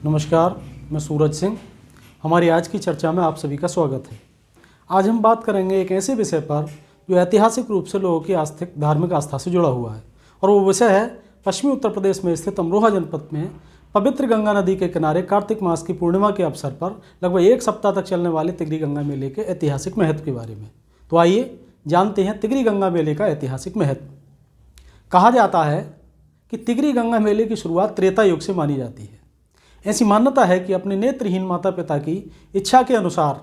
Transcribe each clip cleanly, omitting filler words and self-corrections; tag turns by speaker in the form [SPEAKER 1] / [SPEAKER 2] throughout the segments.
[SPEAKER 1] नमस्कार, मैं सूरज सिंह। हमारी आज की चर्चा में आप सभी का स्वागत है। आज हम बात करेंगे एक ऐसे विषय पर जो ऐतिहासिक रूप से लोगों की आस्थिक धार्मिक आस्था से जुड़ा हुआ है, और वो विषय है पश्चिमी उत्तर प्रदेश में स्थित अमरोहा जनपद में पवित्र गंगा नदी के किनारे कार्तिक मास की पूर्णिमा के अवसर पर लगभग एक सप्ताह तक चलने वाले तिगरी गंगा मेले के ऐतिहासिक महत्व के बारे में। तो आइए जानते हैं तिगरी गंगा मेले का ऐतिहासिक महत्व। कहा जाता है कि तिगरी गंगा मेले की शुरुआत त्रेता युग से मानी जाती है। ऐसी मान्यता है कि अपने नेत्रहीन माता पिता की इच्छा के अनुसार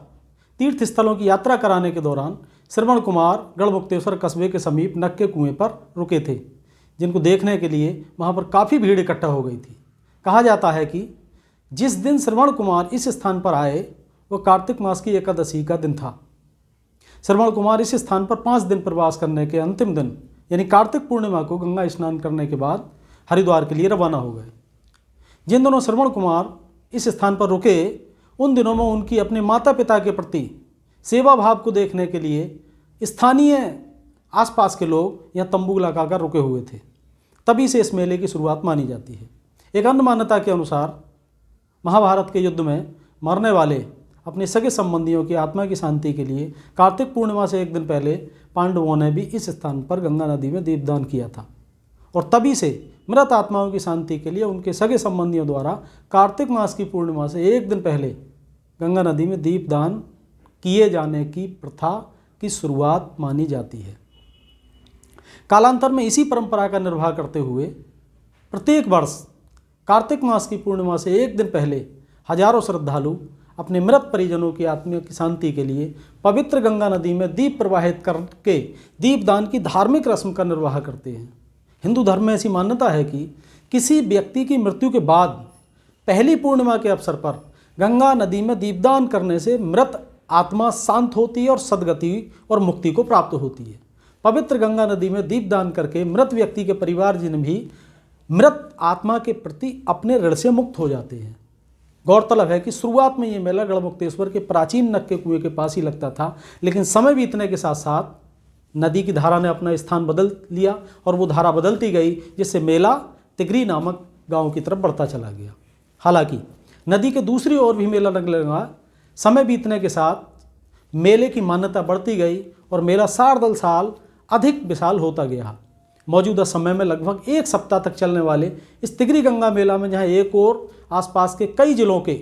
[SPEAKER 1] तीर्थ स्थलों की यात्रा कराने के दौरान श्रवण कुमार गढ़मुक्तेश्वर कस्बे के समीप नक के कुएं पर रुके थे, जिनको देखने के लिए वहां पर काफ़ी भीड़ इकट्ठा हो गई थी। कहा जाता है कि जिस दिन श्रवण कुमार इस स्थान पर आए वह कार्तिक मास की एकादशी का दिन था। श्रवण कुमार इस स्थान पर 5 दिन प्रवास करने के अंतिम दिन यानी कार्तिक पूर्णिमा को गंगा स्नान करने के बाद हरिद्वार के लिए रवाना हो गए। जिन दिनों श्रवण कुमार इस स्थान पर रुके उन दिनों में उनकी अपने माता पिता के प्रति सेवा भाव को देखने के लिए स्थानीय आसपास के लोग यहाँ तंबू लगाकर रुके हुए थे। तभी से इस मेले की शुरुआत मानी जाती है। एक अन्य मान्यता के अनुसार महाभारत के युद्ध में मरने वाले अपने सगे संबंधियों की आत्मा की शांति के लिए कार्तिक पूर्णिमा से एक दिन पहले पांडवों ने भी इस स्थान पर गंगा नदी में दीपदान किया था, और तभी से मृत आत्माओं की शांति के लिए उनके सगे संबंधियों द्वारा कार्तिक मास की पूर्णिमा से एक दिन पहले गंगा नदी में दीपदान किए जाने की प्रथा की शुरुआत मानी जाती है। कालांतर में इसी परंपरा का निर्वाह करते हुए प्रत्येक वर्ष कार्तिक मास की पूर्णिमा से एक दिन पहले हजारों श्रद्धालु अपने मृत परिजनों की आत्मा की शांति के लिए पवित्र गंगा नदी में दीप प्रवाहित करके दीपदान की धार्मिक रस्म का निर्वाह करते हैं। हिंदू धर्म में ऐसी मान्यता है कि किसी व्यक्ति की मृत्यु के बाद पहली पूर्णिमा के अवसर पर गंगा नदी में दीपदान करने से मृत आत्मा शांत होती है और सद्गति और मुक्ति को प्राप्त होती है। पवित्र गंगा नदी में दीपदान करके मृत व्यक्ति के परिवारजन भी मृत आत्मा के प्रति अपने ऋण से मुक्त हो जाते हैं। गौरतलब है कि शुरुआत में ये मेला गढ़मुक्तेश्वर के प्राचीन नक के कुएं के पास ही लगता था, लेकिन समय बीतने के साथ साथ नदी की धारा ने अपना स्थान बदल लिया और वो धारा बदलती गई, जिससे मेला तिगरी नामक गांव की तरफ बढ़ता चला गया। हालांकि नदी के दूसरी ओर भी मेला लगने लगा। समय बीतने के साथ मेले की मान्यता बढ़ती गई और मेला साल अधिक विशाल होता गया। मौजूदा समय में लगभग एक सप्ताह तक चलने वाले इस तिगरी गंगा मेला में जहाँ एक और आसपास के कई जिलों के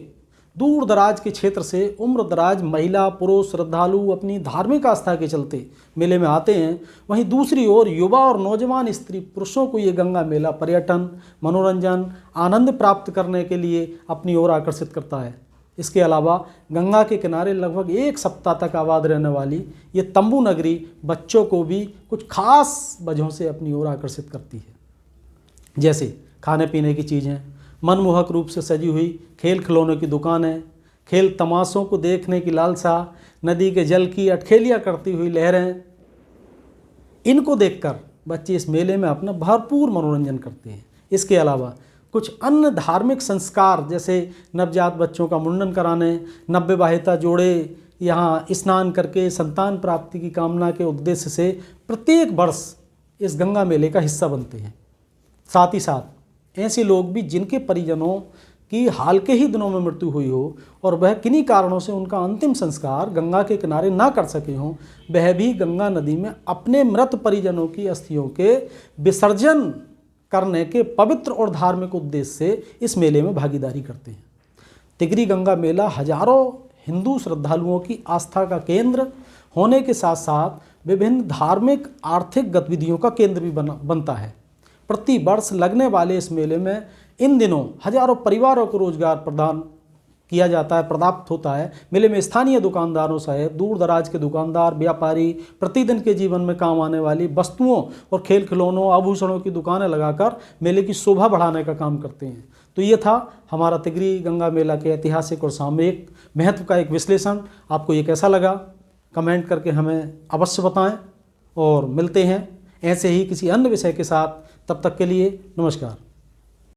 [SPEAKER 1] दूर दराज के क्षेत्र से उम्र दराज महिला पुरुष श्रद्धालु अपनी धार्मिक आस्था के चलते मेले में आते हैं, वहीं दूसरी ओर युवा और नौजवान स्त्री पुरुषों को ये गंगा मेला पर्यटन मनोरंजन आनंद प्राप्त करने के लिए अपनी ओर आकर्षित करता है। इसके अलावा गंगा के किनारे लगभग एक सप्ताह तक आबाद रहने वाली ये तंबू नगरी बच्चों को भी कुछ खास वजहों से अपनी ओर आकर्षित करती है, जैसे खाने पीने की चीज़ें, मनमोहक रूप से सजी हुई खेल खिलौनों की दुकानें, खेल तमाशों को देखने की लालसा, नदी के जल की अटखेलियाँ करती हुई लहरें। इनको देखकर बच्चे इस मेले में अपना भरपूर मनोरंजन करते हैं। इसके अलावा कुछ अन्य धार्मिक संस्कार जैसे नवजात बच्चों का मुंडन कराने, नवविवाहिता जोड़े यहाँ स्नान करके संतान प्राप्ति की कामना के उद्देश्य से प्रत्येक वर्ष इस गंगा मेले का हिस्सा बनते हैं। साथ ही साथ ऐसे लोग भी जिनके परिजनों की हाल के ही दिनों में मृत्यु हुई हो और वह किन्हीं कारणों से उनका अंतिम संस्कार गंगा के किनारे ना कर सके हों, वह भी गंगा नदी में अपने मृत परिजनों की अस्थियों के विसर्जन करने के पवित्र और धार्मिक उद्देश्य से इस मेले में भागीदारी करते हैं। तिगरी गंगा मेला हजारों हिंदू श्रद्धालुओं की आस्था का केंद्र होने के साथ साथ विभिन्न धार्मिक आर्थिक गतिविधियों का केंद्र भी बनता है। प्रति वर्ष लगने वाले इस मेले में इन दिनों हजारों परिवारों को रोजगार प्रदान किया जाता है, प्राप्त होता है। मेले में स्थानीय दुकानदारों सहित दूर दराज के दुकानदार व्यापारी प्रतिदिन के जीवन में काम आने वाली वस्तुओं और खेल खिलौनों आभूषणों की दुकानें लगाकर मेले की शोभा बढ़ाने का काम करते हैं। तो ये था हमारा तिगरी गंगा मेला के ऐतिहासिक और सामयिक महत्व का एक विश्लेषण। आपको ये कैसा लगा कमेंट करके हमें अवश्य बताएं, और मिलते हैं ऐसे ही किसी अन्य विषय के साथ। तब तक के लिए नमस्कार।